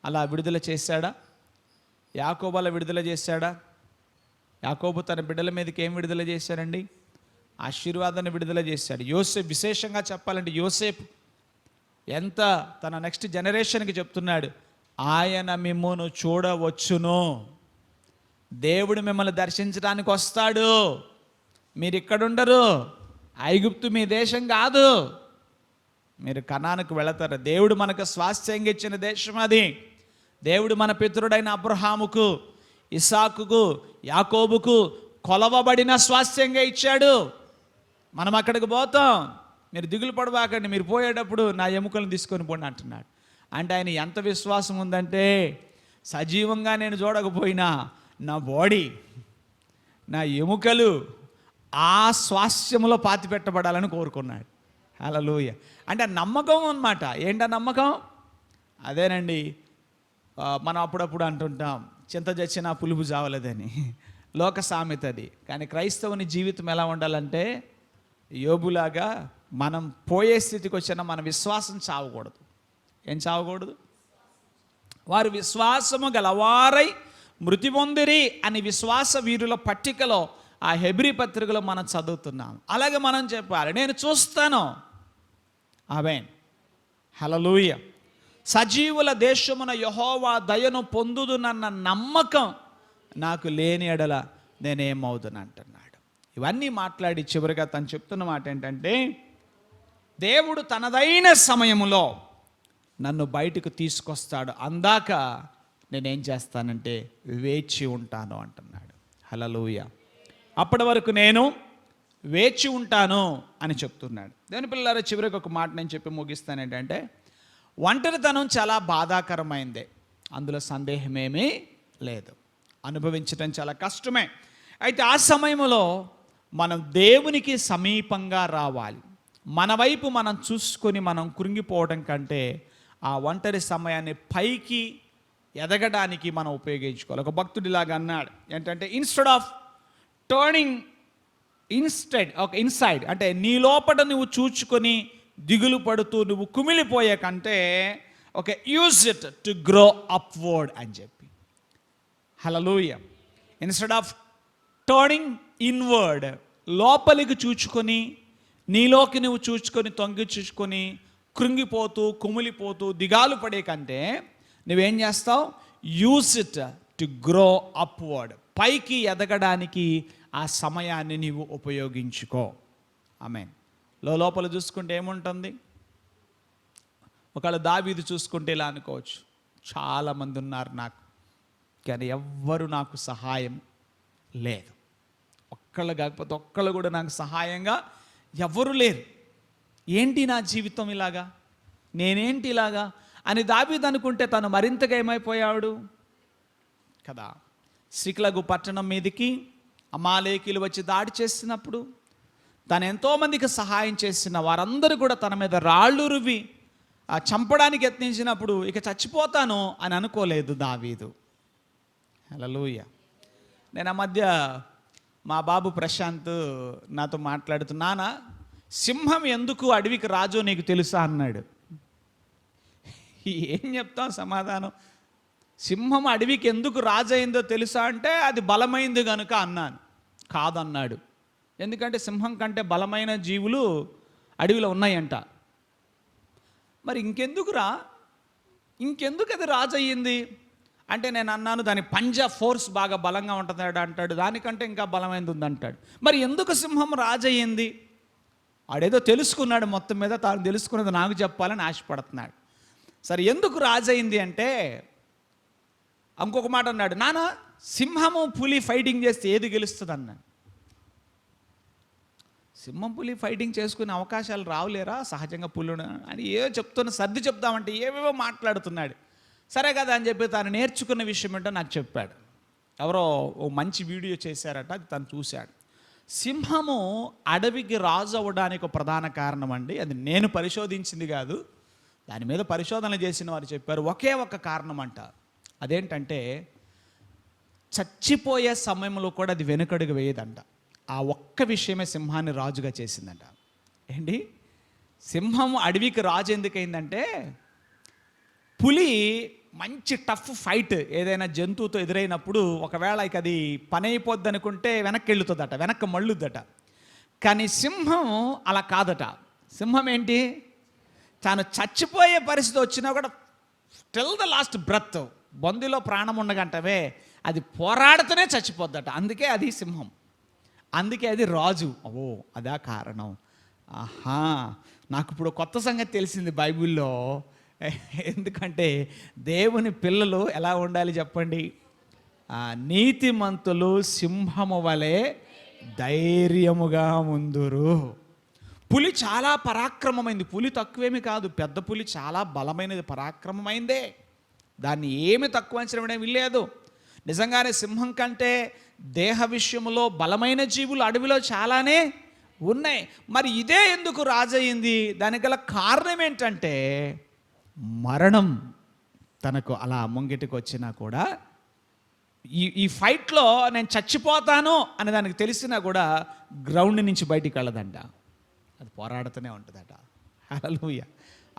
అలా విడుదల చేశాడా? యాకోబు అలా విడుదల చేశాడా? యాకోబు తన బిడ్డల మీదకి ఏం విడుదల చేశాడండి? ఆశీర్వాదాన్ని విడుదల చేశాడు. యోసేపు, విశేషంగా చెప్పాలంటే యోసేపు ఎంత తన నెక్స్ట్ జనరేషన్కి చెప్తున్నాడు, ఆయన మిమ్మును చూడవచ్చును, దేవుడు మిమ్మల్ని దర్శించడానికి వస్తాడు, మీరు ఇక్కడుండరు, ఐగుప్తు మీ దేశం కాదు, మీరు కనానుకు వెళతారు. దేవుడు మనకు స్వాస్థ్యంగా ఇచ్చిన దేశం అది. దేవుడు మన పితరుడైన అబ్రహాముకు, ఇసాకుకు, యాకోబుకు కొలవబడిన స్వాస్థ్యంగా ఇచ్చాడు. మనం అక్కడికి పోతాం, మీరు దిగులు పడవాకండి, మీరు పోయేటప్పుడు నా ఎముకలను తీసుకొని పోండి అంటున్నాడు. అంటే ఆయన ఎంత విశ్వాసం ఉందంటే, సజీవంగా నేను చూడకపోయినా నా బాడీ, నా ఎముకలు ఆ స్వాస్థ్యములో పాతి పెట్టబడాలని కోరుకున్నాడు. హల్లెలూయా. అంటే నమ్మకం అన్నమాట. ఏంటా నమ్మకం? అదేనండి, మనం అప్పుడప్పుడు అంటుంటాం, చింత చచ్చినా పులుపు చావలేదని, లోక సామెత అది. కానీ క్రైస్తవుని జీవితం ఎలా ఉండాలంటే, యోబులాగా మనం పోయే స్థితికి వచ్చిన మన విశ్వాసం చావకూడదు. ఏం చావకూడదు? వారు విశ్వాసము గలవారై మృతి పొందిరి అని విశ్వాస వీరుల పట్టికలో ఆ హెబ్రీ పత్రికలో మనం చదువుతున్నాం. అలాగే మనం చెప్పాలి, నేను చూస్తాను. ఆమేన్, హల్లెలూయా. సజీవుల దేశమున యెహోవా దయను పొందుదునన్న నమ్మకం నాకు లేని ఎడల నేనేమవుదును అంటున్నాడు. ఇవన్నీ మాట్లాడి చివరిగా తను చెప్తున్న మాట ఏంటంటే, దేవుడు తనదైన సమయములో నన్ను బయటకు తీసుకొస్తాడు, అందాక నేనేం చేస్తానంటే వేచి ఉంటాను అంటున్నాడు. హల్లెలూయా. అప్పటి వరకు నేను వేచి ఉంటాను అని చెప్తున్నాడు. దేవుని పిల్లలారా, చివరికి ఒక మాట నేను చెప్పి ముగిస్తాను. ఏంటంటే, ఒంటరితనం చాలా బాధాకరమైందే, అందులో సందేహమేమీ లేదు. అనుభవించడం చాలా కష్టమే. అయితే ఆ సమయంలో మనం దేవునికి సమీపంగా రావాలి. మన వైపు మనం చూసుకొని మనం కృంగిపోవడం కంటే ఆ ఒంటరి సమయాన్ని పైకి ఎదగడానికి మనం ఉపయోగించుకోవాలి. ఒక భక్తుడిలాగా అన్నాడు ఏంటంటే, ఇన్స్టెడ్ ఆఫ్ టర్నింగ్ ఇన్సైడ్, అంటే నీ లోపల నువ్వు చూచుకొని దిగులు పడుతూ నువ్వు కుమిలిపోయే కంటే use it to grow upward అని చెప్పి. హల్లెలూయా. ఇన్స్టెడ్ ఆఫ్ టర్నింగ్ ఇన్వర్డ్, లోపలికి చూచుకొని నీలోకి నువ్వు చూచుకొని తొంగి చూచుకొని కృంగిపోతూ కుమిలిపోతూ దిగాలు పడే కంటే నువ్వేం చేస్తావు? Use it to grow upward, పైకి ఎదగడానికి ఆ సమయాన్ని నీవు ఉపయోగించుకో. ఆమేన్. లోపల చూసుకుంటే ఏముంటుంది? ఒకవేళ దావీదు చూసుకుంటే ఇలా అనుకోవచ్చు, చాలామంది ఉన్నారు నాకు, కానీ ఎవ్వరు నాకు సహాయం లేదు. ఒక్కళ్ళు కాకపోతే ఒక్కళ్ళు కూడా నాకు సహాయంగా ఎవ్వరు లేరు. ఏంటి నా జీవితం ఇలాగా, నేనేంటి ఇలాగా అని దావీదు అనుకుంటే తను మరింతగా ఏమైపోయాడు కదా. సిక్లగు పట్టణం మీదకి అమాలేకీలు వచ్చి దాడి చేసినప్పుడు తను ఎంతోమందికి సహాయం చేసిన వారందరూ కూడా తన మీద రాళ్ళు రువి చంపడానికి యత్నించినప్పుడు ఇక చచ్చిపోతాను అని అనుకోలేదు దావీదు. హల్లెలూయా. నేను ఆ మధ్య మా బాబు ప్రశాంత్ నాతో మాట్లాడుతూ, నాన్న సింహం ఎందుకు అడవికి రాజో నీకు తెలుసా అన్నాడు. ఏం చెప్తాం సమాధానం? సింహం అడవికి ఎందుకు రాజు అయిందో తెలుసా అంటే అది బలమైంది కనుక అన్నాను. కాదన్నాడు. ఎందుకంటే సింహం కంటే బలమైన జీవులు అడవిలో ఉన్నాయంట. మరి ఇంకెందుకు అది రాజు అయ్యింది అంటే నేను అన్నాను, దాని పంజా ఫోర్స్ బాగా బలంగా ఉంటుంది అంటాడు. దానికంటే ఇంకా బలమైనది ఉంది అంటాడు. మరి ఎందుకు సింహం రాజు అయ్యింది? ఆడేదో తెలుసుకున్నాడు, మొత్తం మీద తాను తెలుసుకున్నది నాకు చెప్పాలని ఆశపడుతున్నాడు. సరే ఎందుకు రాజు అయింది అంటే ఇంకొక మాట అన్నాడు, నాన్న సింహము పులి ఫైటింగ్ చేస్తే ఏది గెలుస్తుంది అన్నాడు. సింహం పులి ఫైటింగ్ చేసుకునే అవకాశాలు రావులేరా సహజంగా పులి అని ఏదో చెప్తున్న సర్ది చెప్దామంటే ఏవేవో మాట్లాడుతున్నాడు. సరే కదా అని చెప్పి తాను నేర్చుకున్న విషయం ఏంటో నాకు చెప్పాడు. ఎవరో ఓ మంచి వీడియో చేశారట, అది తను చూశాడు. సింహము అడవికి రాజు అవ్వడానికి ఒక ప్రధాన కారణం అండి, అది నేను పరిశోధించింది కాదు, దాని మీద పరిశోధన చేసిన వారు చెప్పారు. ఒకే ఒక కారణం అంట. అదేంటంటే చచ్చిపోయే సమయంలో కూడా అది వెనుకడుగు వేయదంట. ఆ ఒక్క విషయమే సింహాన్ని రాజుగా చేసిందంట. ఏంటి? సింహం అడవికి రాజు ఎందుకైందంటే పులి మంచి టఫ్ ఫైట్ ఏదైనా జంతువుతో ఎదురైనప్పుడు ఒకవేళ ఇక అది పని అయిపోద్ది అనుకుంటే వెనక్కి వెళ్ళుతుందట, వెనక్కి మళ్ళుద్దట. కానీ సింహం అలా కాదట. సింహం ఏంటి? తాను చచ్చిపోయే పరిస్థితి వచ్చినా కూడా టిల్ ద లాస్ట్ బ్రెత్, బొందిలో ప్రాణం ఉండగంటవే అది పోరాడుతూనే చచ్చిపోద్దట. అందుకే అది సింహం, అందుకే అది రాజు. ఓ అదా కారణం. ఆహా, నాకు ఇప్పుడు కొత్త సంగతి తెలిసింది బైబిల్లో. ఎందుకంటే దేవుని పిల్లలు ఎలా ఉండాలి చెప్పండి? నీతిమంతులు సింహము వలె ధైర్యముగా ముందురు. పులి చాలా పరాక్రమమైంది, పులి తక్కువేమి కాదు, పెద్ద పులి చాలా బలమైనది, పరాక్రమమైందే, దాన్ని ఏమి తక్కువ అంచనా లేదు. నిజంగానే సింహం కంటే దేహ విషయంలో బలమైన జీవులు అడవిలో చాలానే ఉన్నాయి. మరి ఇదే ఎందుకు రాజయింది? దానికి గల కారణం ఏంటంటే మరణం తనకు అలా ముంగిటికి వచ్చినా కూడా ఈ ఫైట్లో నేను చచ్చిపోతాను అని దానికి తెలిసినా కూడా గ్రౌండ్ నుంచి బయటికి వెళ్ళదంట, అది పోరాడుతూనే ఉంటుందట. హల్లెలూయా.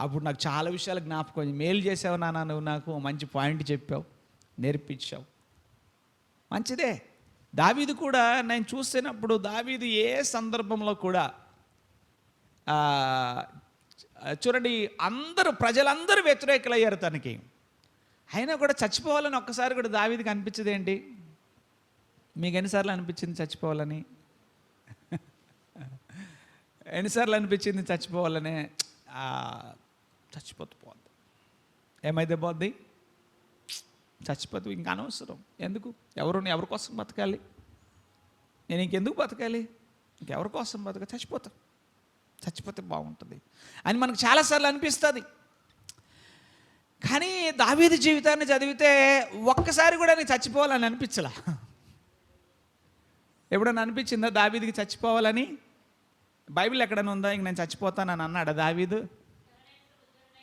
అప్పుడు నాకు చాలా విషయాలు జ్ఞాపకం. మేలు చేసావు నాన్న, నువ్వు నాకు మంచి పాయింట్ చెప్పావు, నేర్పించావు, మంచిదే. దావీదు కూడా నేను చూసినప్పుడు దావీదు ఏ సందర్భంలో కూడా చూడండి ప్రజలందరూ వ్యతిరేకులయ్యారు తనకి, అయినా కూడా చచ్చిపోవాలని ఒక్కసారి కూడా దావీదుకి అనిపించదు ఏంటి? మీకు ఎన్నిసార్లు అనిపించింది చచ్చిపోవాలని? ఎన్నిసార్లు అనిపించింది చచ్చిపోవాలనే? చచ్చిపోతూ పోద్ది. ఏమైతే పోద్ది? చచ్చిపోతూ ఇంకా అనవసరం. ఎందుకు? ఎవరి కోసం బతకాలి? నేను ఇంకెందుకు బతకాలి? ఇంకెవరి కోసం బతక? చచ్చిపోతే బాగుంటుంది అని మనకు చాలాసార్లు అనిపిస్తుంది. కానీ దావీదు జీవితాన్ని చదివితే ఒక్కసారి కూడా నేను చచ్చిపోవాలని అనిపించలా. ఎప్పుడైనా అనిపించిందా దావీదుకి చచ్చిపోవాలని? బైబిల్ ఎక్కడైనా ఉందా ఇంక నేను చచ్చిపోతానని అన్నాడా దావీదు?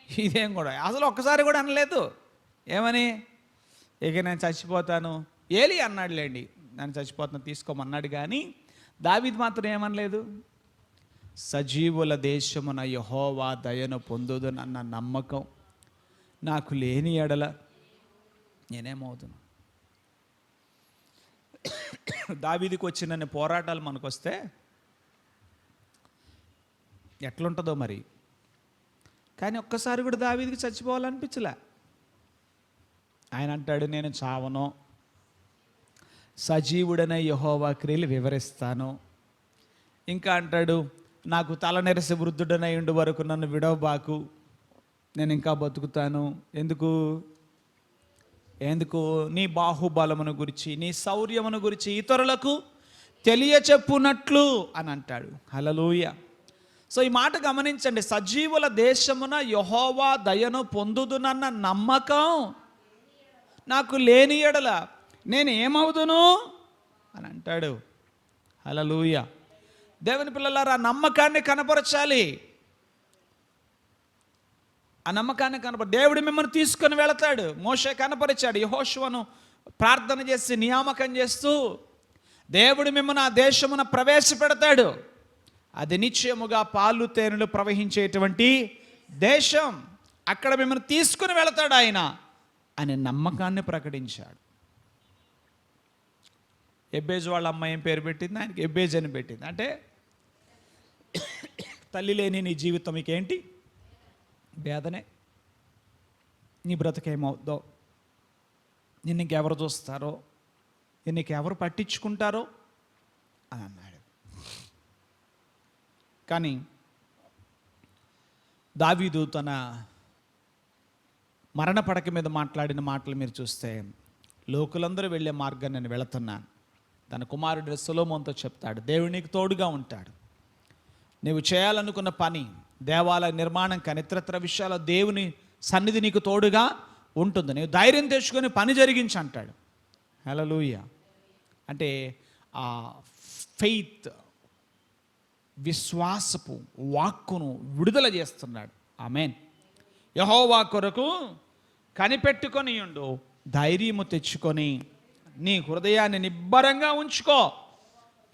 ఇదేం కూడా అసలు ఒక్కసారి కూడా అనలేదు. ఏమని? ఇక నేను చచ్చిపోతాను. ఏలి అన్నాడులేండి, నేను చచ్చిపోతాను తీసుకోమన్నాడు, కానీ దావీదు మాత్రం ఏమనలేదు. సజీవుల దేశమున యెహోవా దయను పొందుదునన్న నమ్మకం నాకు లేని ఎడల నేనేమవుతున్నా. దావీదుకి వచ్చిన పోరాటాలు మనకు వస్తే ఎట్లుంటుందో మరి. కానీ ఒక్కసారి కూడా దావీదుకి చచ్చిపోవాలనిపించలే. ఆయన అంటాడు, నేను చావను, సజీవుడనే యెహోవా క్రియలు వివరిస్తాను. ఇంకా అంటాడు, నాకు తల నెరసి వృద్ధుడనై ఉండు వరకు నన్ను విడవబాకు, నేను ఇంకా బతుకుతాను. ఎందుకు? నీ బాహుబలమును గురించి, నీ శౌర్యమును గురించి ఇతరులకు తెలియచెప్పునట్లు అని అంటాడు. హల్లెలూయా. సో ఈ మాట గమనించండి. సజీవుల దేశమున యెహోవా దయను పొందుదునన్న నమ్మకం నాకు లేని ఎడల నేను ఏమవుదును అని అంటాడు. హల్లెలూయా. దేవుని పిల్లలారా, ఆ నమ్మకాన్ని కనపరచాలి. ఆ నమ్మకాన్ని దేవుడు మిమ్మల్ని తీసుకొని వెళతాడు. మోషే కనపరిచాడు. యెహోషువను ప్రార్థన చేసి నియామకం చేస్తూ దేవుడు మిమ్మల్ని ఆ దేశమున ప్రవేశపెడతాడు. అది నిశ్చయముగా పాలు తేనెలు ప్రవహించేటువంటి దేశం. అక్కడ మిమ్మల్ని తీసుకుని వెళతాడు ఆయన అనే నమ్మకాన్ని ప్రకటించాడు. ఎబ్బేజు వాళ్ళ అమ్మాయి ఏం పేరు పెట్టింది? ఆయనకి ఎబ్బేజ్ అని పెట్టింది. అంటే తల్లి లేని నీ జీవితం మీకేంటి? వేదనే. నీ బ్రతకేమవుద్దో, నిన్ను ఇంకెవరు చూస్తారో, నీకెవరు పట్టించుకుంటారో అని అన్నాడు. కానీ దావీదు తన మరణ పడక మీద మాట్లాడిన మాటలు మీరు చూస్తే, లోకులందరూ వెళ్ళే మార్గాన్ని నేను వెళుతున్నాను. తన కుమారుడు సొలొమోనుతో చెప్తాడు, దేవుడు నీకు తోడుగా ఉంటాడు. నీవు చేయాలనుకున్న పని, దేవాలయ నిర్మాణం కానీ ఇతరత్ర విషయాల దేవుని సన్నిధి నీకు తోడుగా ఉంటుంది. నీవు ధైర్యం తెచ్చుకొని పని జరిగించి అంటాడు. హల్లెలూయా. అంటే ఆ ఫెయిత్, విశ్వాసపు వాక్కును విడుదల చేస్తున్నాడు. ఆమేన్. యెహోవా కొరకు కనిపెట్టుకొని ఉండు, ధైర్యము తెచ్చుకొని నీ హృదయాన్ని నిబ్బరంగా ఉంచుకో,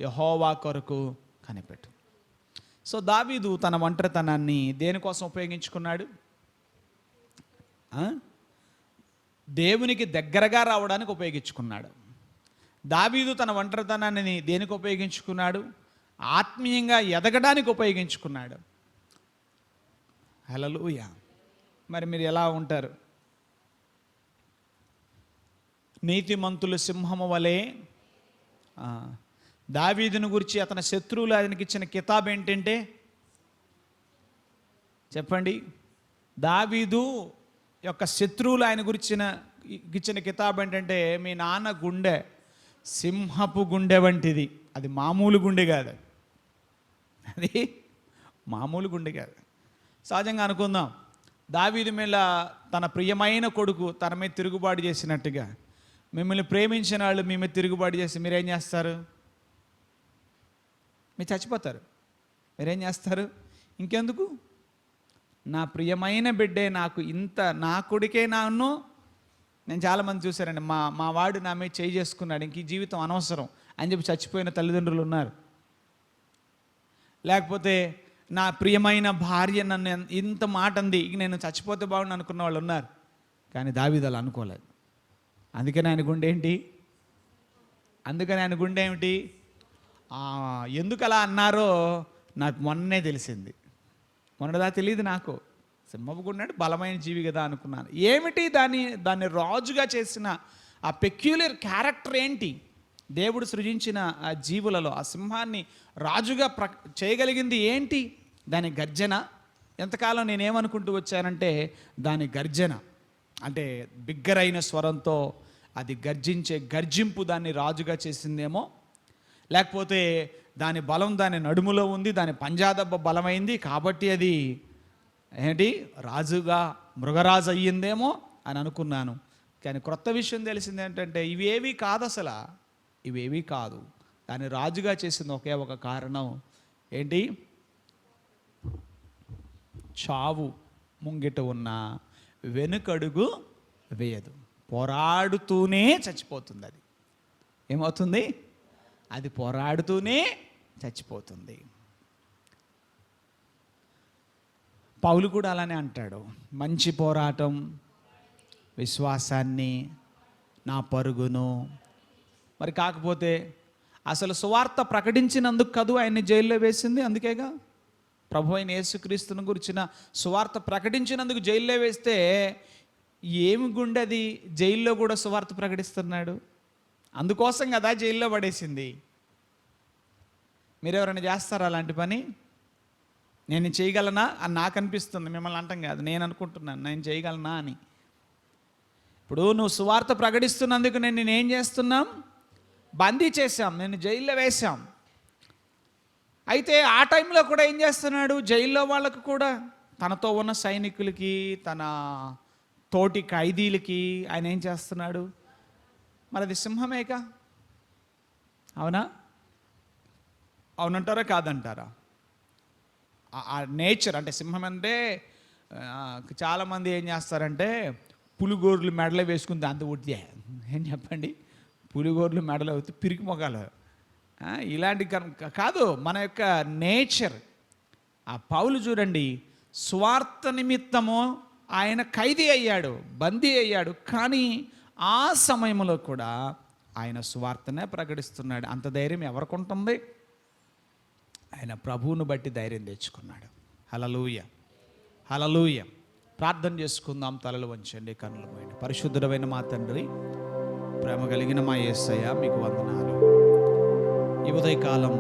యెహోవా కొరకు కనిపెట్టు. సో దావీదు తన ఒంటరితనాన్ని దేనికోసం ఉపయోగించుకున్నాడు? దేవునికి దగ్గరగా రావడానికి ఉపయోగించుకున్నాడు. దావీదు తన ఒంటరితనాన్ని దేనికి ఉపయోగించుకున్నాడు? ఆత్మీయంగా ఎదగడానికి ఉపయోగించుకున్నాడు. హల్లెలూయా. మరి మీరు ఎలా ఉంటారు? నీతిమంతులు సింహము వలె. దావీదును గురించి అతని శత్రువులు ఆయనకి ఇచ్చిన కితాబ్ ఏంటంటే చెప్పండి. దావీదు యొక్క శత్రువులు ఆయన గురించి ఇచ్చిన కితాబ్ ఏంటంటే, మీ నాన్న గుండె సింహపు గుండె వంటిది. అది మామూలు గుండె కాదు, అది మామూలు గుండె కాదు. సహజంగా అనుకుందాం, దావీదు మీద తన ప్రియమైన కొడుకు తన మీద తిరుగుబాటు చేసినట్టుగా మిమ్మల్ని ప్రేమించిన వాళ్ళు మీ మీద తిరుగుబాటు చేసి మీరేం చేస్తారు? మీరు చచ్చిపోతారు. మీరేం చేస్తారు? ఇంకెందుకు, నా ప్రియమైన బిడ్డే నాకు ఇంత, నా కొడుకే నన్ను, నేను చాలామంది చూశారండి, మా వాడు నా మీద చేయి చేసుకున్నాడు, ఇంక ఈ జీవితం అనవసరం అని చెప్పి చచ్చిపోయిన తల్లిదండ్రులు ఉన్నారు. లేకపోతే నా ప్రియమైన భార్య నన్ను ఇంత మాట అంది, ఇక నేను చచ్చిపోతే బాగుండు అనుకున్న వాళ్ళు ఉన్నారు. కానీ దావీదు అలా అనుకోలేదు. అందుకని ఆయన గుండె ఏంటి? ఎందుకు అలా అన్నారో నాకు మొన్నే తెలిసింది. మొన్నదా తెలియదు నాకు. సింహపు గుండె అంటే బలమైన జీవి కదా అనుకున్నాను. ఏమిటి దాన్ని రాజుగా చేసిన ఆ పెక్యులర్ క్యారెక్టర్ ఏంటి? దేవుడు సృజించిన ఆ జీవులలో ఆ సింహాన్ని రాజుగా చేయగలిగింది ఏంటి? దాని గర్జన. ఎంతకాలం నేనేమనుకుంటూ వచ్చానంటే, దాని గర్జన అంటే బిగ్గరైన స్వరంతో అది గర్జించే గర్జింపు దాన్ని రాజుగా చేసిందేమో, లేకపోతే దాని బలం దాని నడుములో ఉంది, దాని పంజాదబ్బ బలమైంది కాబట్టి అది ఏంటి రాజుగా మృగరాజు అయ్యిందేమో అని అనుకున్నాను. కానీ క్రొత్త విషయం తెలిసింది ఏంటంటే, ఇవేవి కాదు, అసలు ఇవేవి కాదు. దాన్ని రాజుగా చేసింది ఒకే ఒక కారణం ఏంటి? చావు ముంగిట ఉన్న వెనుకడుగు వేయదు. పోరాడుతూనే చచ్చిపోతుంది. అది ఏమవుతుంది? అది పోరాడుతూనే చచ్చిపోతుంది. పౌలు కూడా అలానే అంటాడు, మంచి పోరాటం, విశ్వాసాన్ని, నా పరుగును. మరి కాకపోతే అసలు సువార్త ప్రకటించినందుకు కదూ ఆయన్ని జైల్లో వేసింది. అందుకేగా ప్రభు అయిన యేసుక్రీస్తుని గురించిన సువార్త ప్రకటించినందుకు జైల్లో వేస్తే ఏమి గుండెది జైల్లో కూడా సువార్త ప్రకటిస్తున్నాడు. అందుకోసం కదా జైల్లో పడేసింది. మీరెవరైనా చేస్తారా అలాంటి పని? నేను చేయగలనా అని నాకు అనిపిస్తుంది. మిమ్మల్ని అంటాం కాదు, నేను అనుకుంటున్నాను నేను చేయగలనా అని. ఇప్పుడు నువ్వు సువార్త ప్రకటిస్తున్నందుకు నేనేం చేస్తున్నాం? బందీ చేశాం, నేను జైల్లో వేశాం. అయితే ఆ టైంలో కూడా ఏం చేస్తున్నాడు? జైల్లో వాళ్ళకు కూడా, తనతో ఉన్న సైనికులకి, తన తోటి ఖైదీలకి ఆయన ఏం చేస్తున్నాడు? మరి అది సింహమేగా, అవునా? అవునంటారా కాదంటారా? ఆ నేచర్ అంటే సింహం అంటే చాలామంది ఏం చేస్తారంటే పులిగోర్లు మెడలో వేసుకుని దాంతో ఉడితే ఏం చెప్పండి, పులిగోర్లు మెడలో అవుతే పిరికి మొగాలు ఇలాంటి కాదు మన యొక్క నేచర్. ఆ పౌలు చూడండి, స్వార్థ నిమిత్తము ఆయన ఖైదీ అయ్యాడు, బందీ అయ్యాడు, కానీ ఆ సమయంలో కూడా ఆయన సువార్తనే ప్రకటిస్తున్నాడు. అంత ధైర్యం ఎవరికి ఉంటుంది? ఆయన ప్రభువును బట్టి ధైర్యం తెచ్చుకున్నాడు. హల్లెలూయా, హల్లెలూయా. ప్రార్థన చేసుకుందాం. తలలు వంచండి, కన్నులు మూయండి. పరిశుద్ధుడైన మా తండ్రి, ప్రేమ కలిగిన మా యేసయ్య, మీకు వందనాలు. ఈ ఉదయకాలం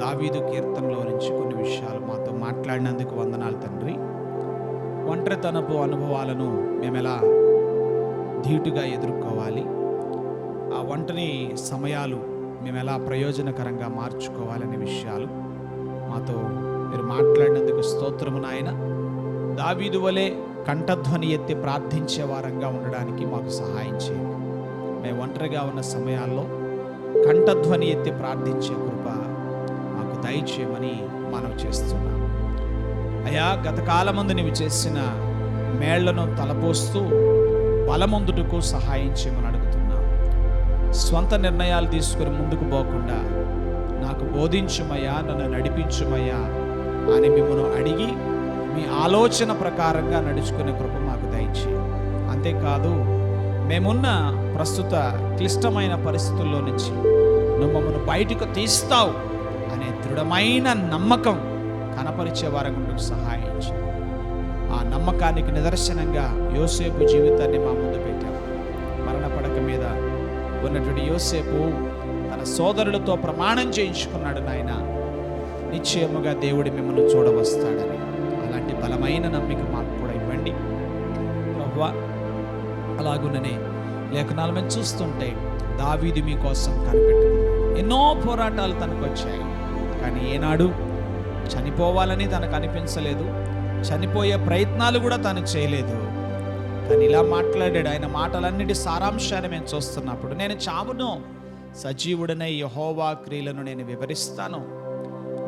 దావీదు కీర్తనలో నుంచి కొన్ని విషయాలు మాతో మాట్లాడినందుకు వందనాలు తండ్రి. ఒంటరితనపు అనుభవాలను మేము ఎలా ధీటుగా ఎదుర్కోవాలి, ఆ ఒంటరి సమయాలు మేము ఎలా ప్రయోజనకరంగా మార్చుకోవాలనే విషయాలు మాతో మీరు మాట్లాడినందుకు స్తోత్రము నాయన. దావీదు వలె కంఠధ్వని ఎత్తి ప్రార్థించే వారంగా ఉండడానికి మాకు సహాయం చేయండి. మేము ఒంటరిగా ఉన్న సమయాల్లో కంఠధ్వని ఎత్తి ప్రార్థించే కృప మాకు దయచేయమని మనవి చేస్తున్నాం. అయా, గతకాలమందు నీవు చేసిన మేళ్లను తలపోస్తూ బలమందుటకు సహాయం చేయమని అడుగుతున్నాం. స్వంత నిర్ణయాలు తీసుకుని ముందుకు పోకుండా నాకు బోధించుమయ్యా, నన్ను నడిపించుమయ్యా అని మిమ్మల్ని అడిగి మీ ఆలోచన ప్రకారంగా నడుచుకునే కృప మాకు దయచేయండి. అంతేకాదు, మేమున్న ప్రస్తుత క్లిష్టమైన పరిస్థితుల్లో నుంచి నువ్వు మమ్మల్ని బయటకు తీస్తావు అనే దృఢమైన నమ్మకం కనపరిచే వారి ముందుకు సహాయం చేయండి. ఆ నమ్మకానికి నిదర్శనంగా యోసేపు జీవితాన్ని మా ముందు పెట్టావు. మరణ పడక మీద ఉన్నటువంటి యోసేపు తన సోదరులతో ప్రమాణం చేయించుకున్నాడు, నాయన నిశ్చయముగా దేవుడు మిమ్మల్ని చూడవస్తాడని. అలాంటి బలమైన నమ్మిక మాకు కూడా ఇవ్వండి ప్రభువా. అలాగుననే లేఖనాలు మేము చూస్తుంటే దావీదు మీకోసం కనిపెట్టుకున్నాడు. ఎన్నో పోరాటాలు తనకు వచ్చాయి, కానీ ఏనాడు చనిపోవాలని తనకు అనిపించలేదు, చనిపోయే ప్రయత్నాలు కూడా తను చేయలేదు. కానీ ఇలా మాట్లాడాడు. ఆయన మాటలన్నిటి సారాంశాన్ని మేము చూస్తున్నప్పుడు, నేను చావును, సజీవుడనై యెహోవా క్రియలను నేను వివరిస్తాను,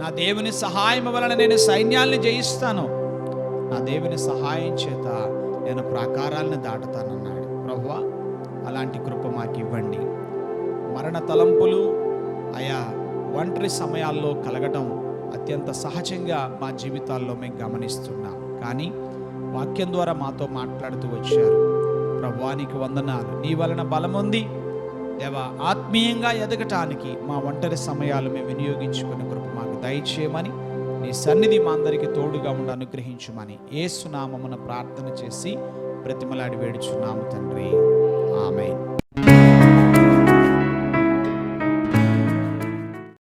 నా దేవుని సహాయం వలన నేను సైన్యాల్ని జయిస్తాను, నా దేవుని సహాయం చేత నేను ప్రాకారాలను దాటుతానన్నాడు. ప్రభువా, అలాంటి కృప మాకు ఇవ్వండి. మరణ తలంపులు ఆయా ఒంటరి సమయాల్లో కలగటం అత్యంత సహజంగా మా జీవితాల్లో మేము గమనిస్తున్నాం. కానీ వాక్యం ద్వారా మాతో మాట్లాడుతూ వచ్చారు. ప్రభువానికి వందనాలు. నీ వలన బలముంది దేవా, ఆత్మీయంగా ఎదగటానికి మా ఒంటరి సమయాలు మేము వినియోగించుకునే కృప మాకు దయచేయమని, నీ సన్నిధి మా అందరికీ తోడుగా ఉండి అనుగ్రహించమని యేసు నామమున ప్రార్థన చేసి బ్రతిమలాడి వేడుచున్నాము తండ్రి. ఆమేన్.